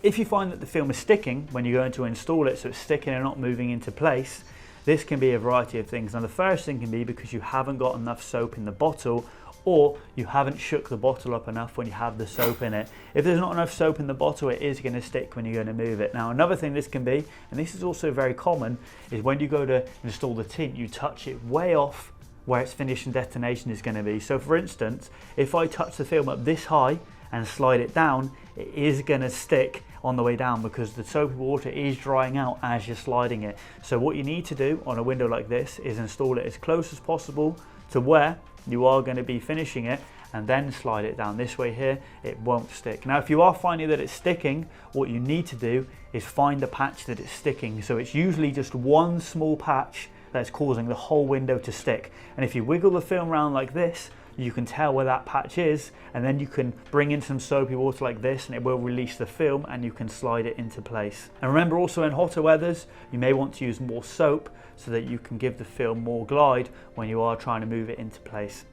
If you find that the film is sticking when you're going to install it, so it's sticking and not moving into place, this can be a variety of things. Now the first thing can be because you haven't got enough soap in the bottle, or you haven't shook the bottle up enough when you have the soap in it. If there's not enough soap in the bottle, it is going to stick when you're going to move it. Now another thing this can be, and this is also very common, is when you go to install the tint, you touch it way off where its finishing destination is going to be. So for instance, if I touch the film up this high and slide it down, it is going to stick on the way down because the soapy water is drying out as you're sliding it. So what you need to do on a window like this is install it as close as possible to where you are going to be finishing it, and then slide it down. This way here, it won't stick. Now if you are finding that it's sticking, what you need to do is find the patch that it's sticking. So it's usually just one small patch that's causing the whole window to stick. And if you wiggle the film around like this, you can tell where that patch is, and then you can bring in some soapy water like this and it will release the film and you can slide it into place. And remember also in hotter weathers, you may want to use more soap so that you can give the film more glide when you are trying to move it into place.